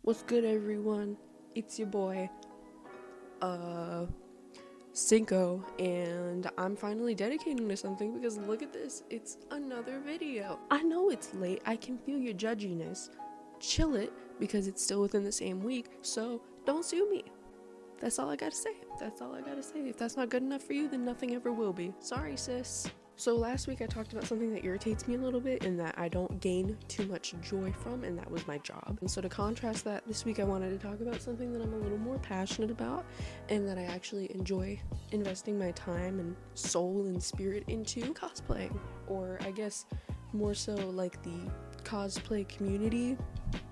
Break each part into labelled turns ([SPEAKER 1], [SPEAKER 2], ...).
[SPEAKER 1] What's good, everyone? It's your boy, Cinco, and I'm finally dedicating to something because look at this, it's another video. I know it's late, I can feel your judginess. Chill it, because it's still within the same week, so don't sue me. That's all I gotta say. That's all I gotta say. If that's not good enough for you, then nothing ever will be. Sorry, sis. So last week I talked about something that irritates me a little bit and that I don't gain too much joy from, and that was my job. And so to contrast that, this week I wanted to talk about something that I'm a little more passionate about and that I actually enjoy investing my time and soul and spirit into: cosplaying. Or I guess more so like the cosplay community,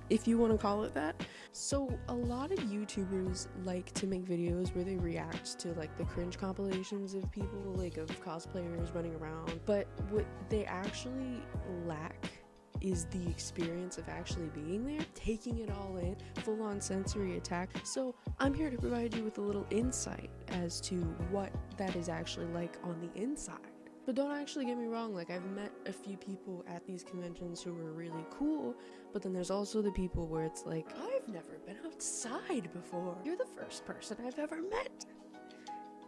[SPEAKER 1] if you want to call it that. So a lot of YouTubers like to make videos where they react to like the cringe compilations of people, like of cosplayers running around, but what they actually lack is the experience of actually being there, taking it all in, full-on sensory attack. So I'm here to provide you with a little insight as to what that is actually like on the inside. But don't actually get me wrong, like I've met a few people at these conventions who are really cool, but then there's also the people where it's like, I've never been outside before. You're the first person I've ever met.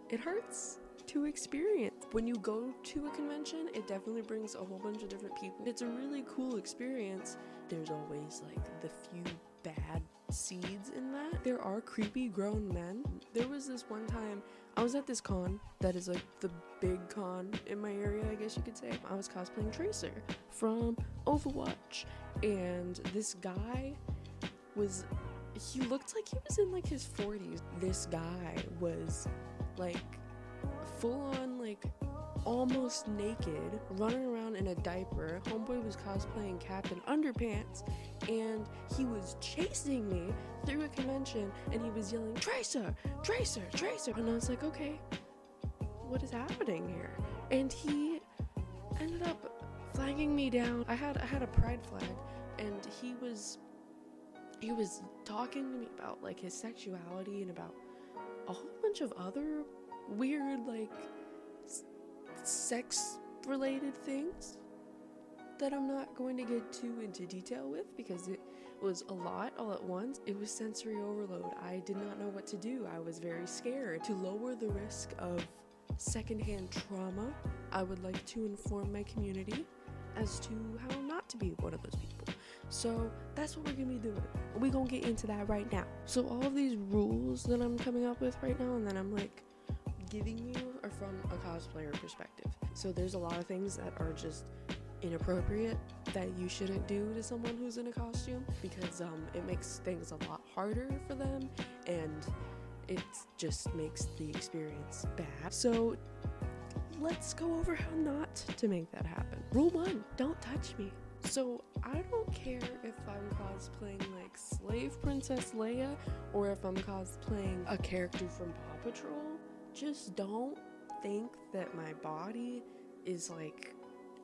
[SPEAKER 1] It hurts to experience. When you go to a convention, it definitely brings a whole bunch of different people. It's a really cool experience. There's always like the few bad seeds in that. There are creepy grown men. There was this one time I was at this con that is like the big con in my area, I guess you could say. I was cosplaying Tracer from Overwatch, and this guy he looked like he was in like his 40s. This guy was like full on, like almost naked, running around in a diaper. Homeboy was cosplaying Captain Underpants, and he was chasing me through a convention, and he was yelling, Tracer, Tracer, Tracer. And I was like, okay, what is happening here? And he ended up flagging me down. I had a pride flag, and he was talking to me about like his sexuality and about a whole bunch of other weird like sex related things that I'm not going to get too into detail with because it was a lot all at once. It was sensory overload. I did not know what to do. I was very scared. To lower the risk of secondhand trauma, I would like to inform my community as to how not to be one of those people. So that's what we're gonna be doing. We're gonna get into that right now. So all of these rules that I'm coming up with right now and that I'm like giving you are from a cosplayer perspective. So there's a lot of things that are just inappropriate that you shouldn't do to someone who's in a costume because it makes things a lot harder for them and it just makes the experience bad. So let's go over how not to make that happen. Rule 1, don't touch me. So I don't care if I'm cosplaying like Slave Princess Leia or if I'm cosplaying a character from Paw Patrol. Just don't think that my body is like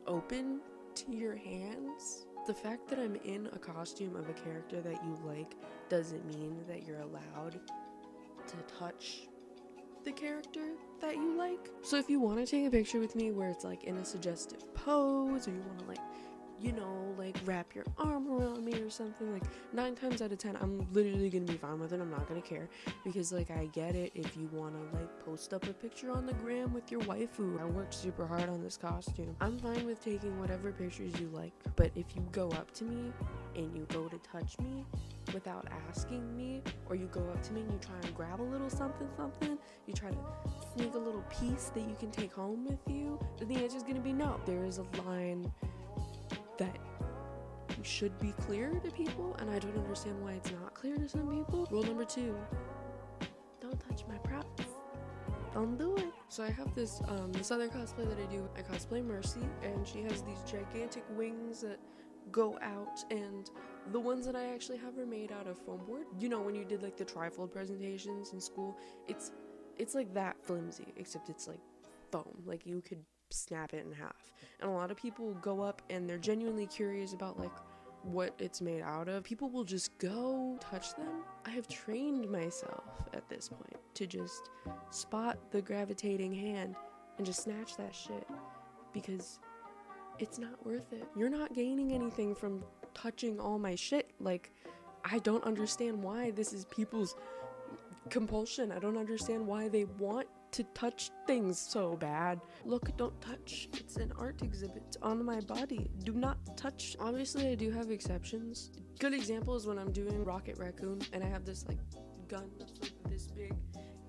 [SPEAKER 1] open to your hands. The fact that I'm in a costume of a character that you like doesn't mean that you're allowed to touch the character that you like. So if you want to take a picture with me where it's like in a suggestive pose, or you want to like, you know, like wrap your arm around me or something, like 9 times out of 10 I'm literally gonna be fine with it. I'm not gonna care because like I get it if you want to like post up a picture on the gram with your waifu. I worked super hard on this costume. I'm fine with taking whatever pictures you like, but if you go up to me and you go to touch me without asking me, or you go up to me and you try and grab a little something, you try to sneak a little piece that you can take home with you, the answer is gonna be no. There is a line that should be clear to people, and I don't understand why it's not clear to some people. Rule number 2, don't touch my props. Don't do it. So I have this other cosplay that I do. I cosplay Mercy, and she has these gigantic wings that go out, and the ones that I actually have are made out of foam board. You know, when you did like the trifold presentations in school, it's like that flimsy, except it's like foam. Like you could snap it in half. And a lot of people go up and they're genuinely curious about like what it's made out of. People will just go touch them. I have trained myself at this point to just spot the gravitating hand and just snatch that shit because it's not worth it. You're not gaining anything from touching all my shit. Like, I don't understand why this is people's compulsion. I don't understand why they want to touch things so bad. Look, don't touch. It's an art exhibit on my body. Do not touch. Obviously, I do have exceptions. Good example is when I'm doing Rocket Raccoon and I have this like gun that's like this big,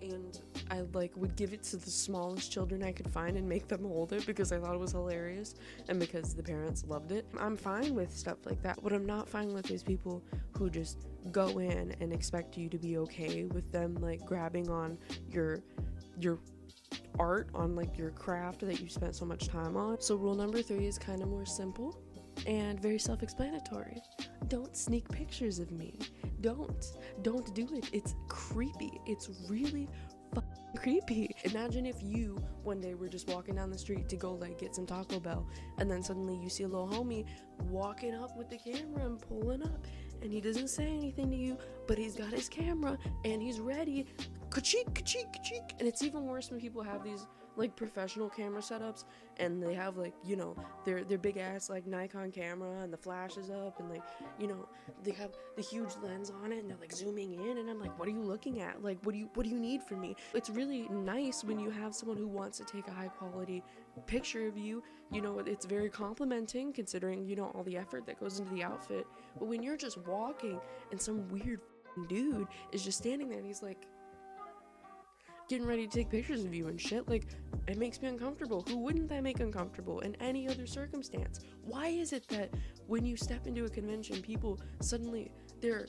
[SPEAKER 1] and I like would give it to the smallest children I could find and make them hold it because I thought it was hilarious and because the parents loved it. I'm fine with stuff like that. What I'm not fine with is people who just go in and expect you to be okay with them like grabbing on your art, on like your craft that you spent so much time on. So rule number 3 is kind of more simple and very self-explanatory. Don't sneak pictures of me. Don't do it. It's creepy. It's really creepy. Imagine if you one day were just walking down the street to go like get some Taco Bell, and then suddenly you see a little homie walking up with the camera and pulling up, and he doesn't say anything to you, but he's got his camera and he's ready. Ka-cheek, ka-cheek, ka-cheek. And it's even worse when people have these like professional camera setups and they have like, you know, their big ass like Nikon camera and the flash is up and like, you know, they have the huge lens on it and they're like zooming in, and I'm like, what are you looking at? Like, what do you need from me? It's really nice when you have someone who wants to take a high quality picture of you. You know, it's very complimenting considering, you know, all the effort that goes into the outfit. But when you're just walking and some weird dude is just standing there and he's like getting ready to take pictures of you and shit, like, it makes me uncomfortable. Who wouldn't that make uncomfortable in any other circumstance? Why is it that when you step into a convention, people suddenly their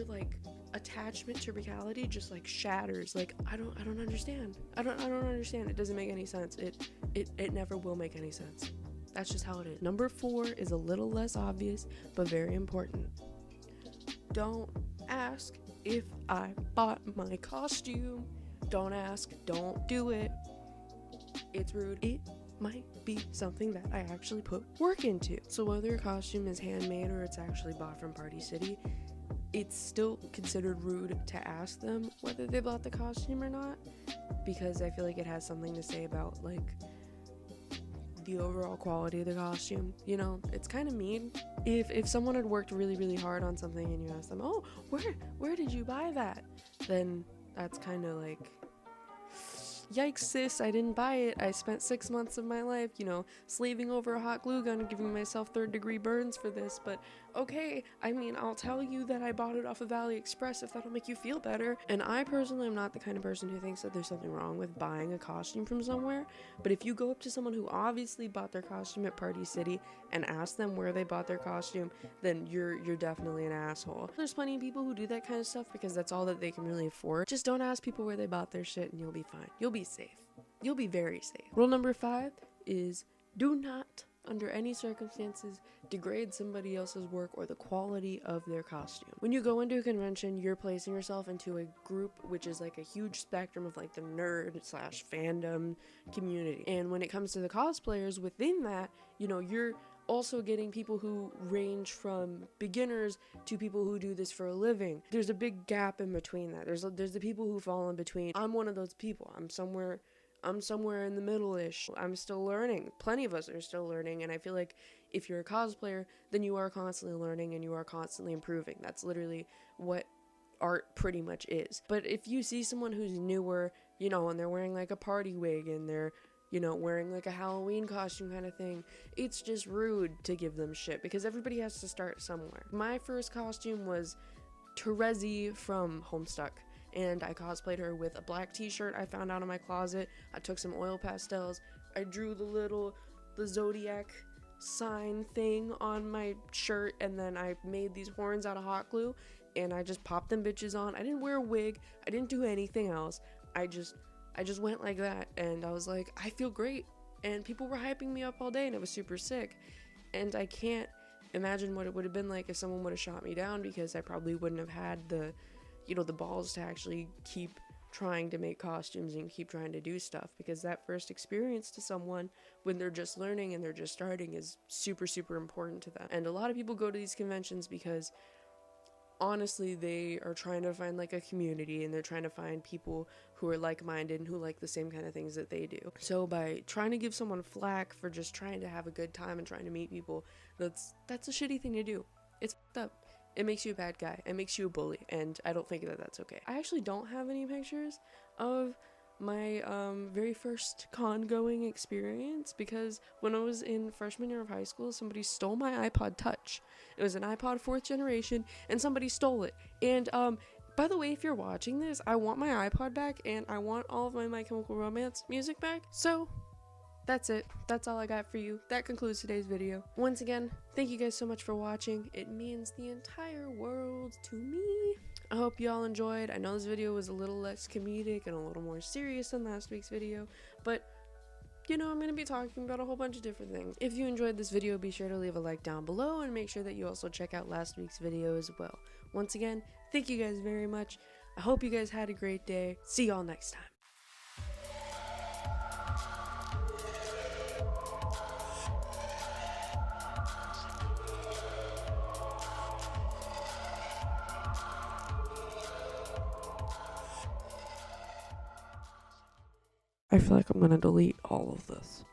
[SPEAKER 1] like attachment to reality just like shatters? Like, I don't understand. I don't understand. It doesn't make any sense. It never will make any sense. That's just how it is. Number 4 is a little less obvious but very important. Don't ask if I bought my costume. Don't ask, don't do it. It's rude. It might be something that I actually put work into. So whether a costume is handmade or it's actually bought from Party City, it's still considered rude to ask them whether they bought the costume or not, because I feel like it has something to say about like the overall quality of the costume. You know, it's kind of mean. If someone had worked really, really hard on something and you ask them, oh, where did you buy that? Then that's kind of like, yikes sis, I didn't buy it. I spent 6 months of my life, you know, slaving over a hot glue gun and giving myself 3rd degree burns for this, but okay, I mean, I'll tell you that I bought it off of AliExpress if that'll make you feel better. And I personally am not the kind of person who thinks that there's something wrong with buying a costume from somewhere, but if you go up to someone who obviously bought their costume at Party City and ask them where they bought their costume, then you're definitely an asshole. There's plenty of people who do that kind of stuff because that's all that they can really afford. Just don't ask people where they bought their shit and you'll be fine. You'll be safe. You'll be very safe. Rule number 5 is do not, under any circumstances, degrade somebody else's work or the quality of their costume. When you go into a convention, you're placing yourself into a group which is like a huge spectrum of like the nerd / fandom community. And when it comes to the cosplayers within that, you know, you're also getting people who range from beginners to people who do this for a living. There's a big gap in between that. There's the people who fall in between. I'm one of those people. I'm somewhere in the middle-ish. I'm still learning. Plenty of us are still learning, and I feel like if you're a cosplayer, then you are constantly learning and you are constantly improving. That's literally what art pretty much is. But if you see someone who's newer, you know, and they're wearing like a party wig and they're, you know, wearing like a Halloween costume kind of thing, it's just rude to give them shit because everybody has to start somewhere. My first costume was Terezi from Homestuck, and I cosplayed her with a black t-shirt I found out of my closet. I took some oil pastels, I drew the zodiac sign thing on my shirt, and then I made these horns out of hot glue and I just popped them bitches on. I didn't wear a wig, I didn't do anything else. I just went like that, and I was like, I feel great. And people were hyping me up all day, and it was super sick. And I can't imagine what it would have been like if someone would have shot me down, because I probably wouldn't have had the, you know, the balls to actually keep trying to make costumes and keep trying to do stuff, because that first experience to someone when they're just learning and they're just starting is super, super important to them. And a lot of people go to these conventions because honestly, they are trying to find like a community, and they're trying to find people who are like-minded and who like the same kind of things that they do. So by trying to give someone flack for just trying to have a good time and trying to meet people, that's a shitty thing to do. It's fucked up. it makes you a bad guy. It makes you a bully, and I don't think that that's okay. I actually don't have any pictures of my very first con going experience, because when I was in freshman year of high school, somebody stole my iPod Touch. It was an iPod 4th generation, and somebody stole it. And by the way, if you're watching this, I want my iPod back, and I want all of My Chemical Romance music back. So that's it. That's all I got for you. That concludes today's video. Once again, thank you guys so much for watching. It means the entire world to me. I hope you all enjoyed. I know this video was a little less comedic and a little more serious than last week's video, but you know, I'm going to be talking about a whole bunch of different things. If you enjoyed this video, be sure to leave a like down below, and make sure that you also check out last week's video as well. Once again, thank you guys very much. I hope you guys had a great day. See y'all next time. I feel like I'm gonna delete all of this.